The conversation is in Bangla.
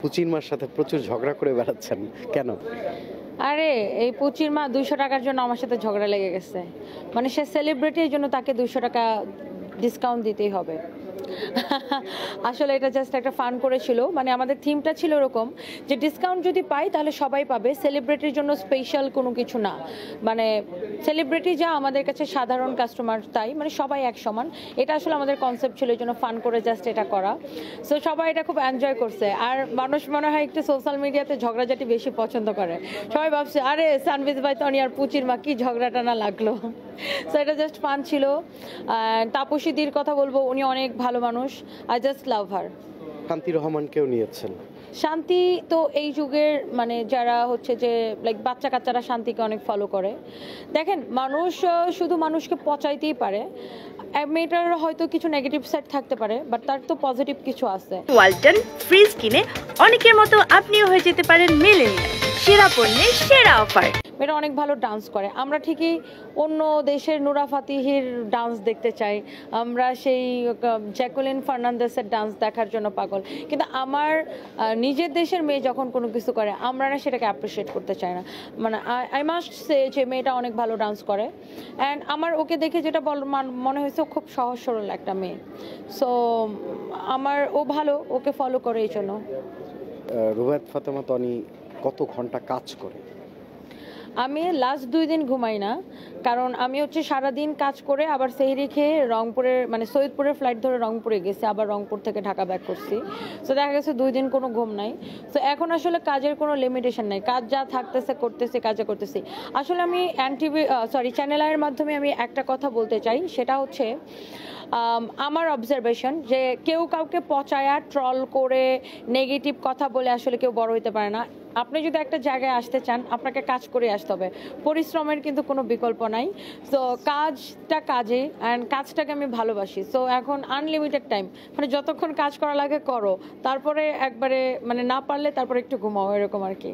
পুচির মার সাথে প্রচুর ঝগড়া করে বেড়াচ্ছেন কেন? আরে এই পুচির মা 200 টাকার জন্য আমার সাথে ঝগড়া লেগে গেছে। মানে সে সেলিব্রিটি, এর জন্য তাকে 200 টাকা ডিসকাউন্ট দিতেই হবে। আসলে এটা জাস্ট একটা ফান করেছিল, মানে আমাদের থিমটা ছিল এরকম যে ডিসকাউন্ট যদি পাই তাহলে সবাই পাবে, সেলিব্রিটির জন্য স্পেশাল কোনো কিছু না। মানে সেলিব্রিটি যা আমাদের কাছে সাধারণ কাস্টমার তাই, মানে সবাই এক সমান। এটা আসলে আমাদের কনসেপ্ট ছিল, এই জন্য ফান করে জাস্ট এটা করা। সো সবাই এটা খুব এনজয় করছে। আর মানুষ মনে হয় একটু সোশ্যাল মিডিয়াতে ঝগড়াঝাটি বেশি পছন্দ করে। সবাই ভাবছে আরে সানভিজ ভাই তনি আর পুচির মা কি ঝগড়াটা না লাগলো। সো এটা জাস্ট ফান ছিল। তাপসীদির কথা বলবো, উনি অনেক ভালো মানুষ। আই জাস্ট লাভ হার। শান্তি রহমানকেও নিয়েছেন। শান্তি তো এই যুগের মানে যারা হচ্ছে যে লাইক বাচ্চা কাচ্চারা শান্তিকে অনেক ফলো করে। দেখেন মানুষ শুধু মানুষকে পচাইতেই পারে, মেয়েটার হয়তো কিছু নেগেটিভ সাইড থাকতে পারে, বাট তার তো পজিটিভ কিছু আছে। ওয়ালটন ফ্রিজ কিনে অনেকের মতো আপনিও হয়ে যেতে পারেন মিলেনিয়াল। সেরা পণ্যের সেরা অফার। মেয়েটা অনেক ভালো ডান্স করে। আমরা ঠিকই অন্য দেশের নুরা ফাতিহির ডান্স দেখতে চাই, আমরা সেই জ্যাকুলিন ফার্নান্দেসের ডান্স দেখার জন্য পাগল, কিন্তু আমার নিজের দেশের মেয়ে যখন কোনো কিছু করে আমরা না সেটাকে অ্যাপ্রিসিয়েট করতে চাই না। মানে আই মাস্ট সে যে মেয়েটা অনেক ভালো ডান্স করে, অ্যান্ড আমার ওকে দেখে যেটা মনে হয়েছে খুব সহজ সরল একটা মেয়ে। সো আমার ও ভালো, ওকে ফলো করে এই জন্য। রুবায়েত ফাতেমা তনি কত ঘন্টা কাজ করে? আমি লাস্ট 2 দিন ঘুমাই না, কারণ আমি হচ্ছে সারাদিন কাজ করে আবার সেহরি খেয়ে রংপুরের মানে সৈয়দপুরের ফ্লাইট ধরে রংপুরে গেছি, আবার রংপুর থেকে ঢাকা ব্যাক করছি। সো দেখা গেছে 2 দিন কোনো ঘুম নাই। সো এখন আসলে কাজের কোনো লিমিটেশন নাই, কাজ যা থাকতেছে করতেছি, কাজে করতেছি। আসলে আমি চ্যানেল আইয়ের মাধ্যমে আমি একটা কথা বলতে চাই, সেটা হচ্ছে আমার অবজারভেশন যে কেউ কাউকে পচায়া ট্রল করে নেগেটিভ কথা বলে আসলে কেউ বড় হতে পারে না। আপনি যদি একটা জায়গায় আসতে চান আপনাকে কাজ করে আসতে হবে, পরিশ্রমের কিন্তু কোনো বিকল্প নাই। সো কাজটা কাজে, অ্যান্ড কাজটাকে আমি ভালোবাসি। সো এখন আনলিমিটেড টাইম, মানে যতক্ষণ কাজ করা লাগে করো, তারপরে একবারে মানে না পারলে তারপরে একটু ঘুমাও, এরকম আর কি।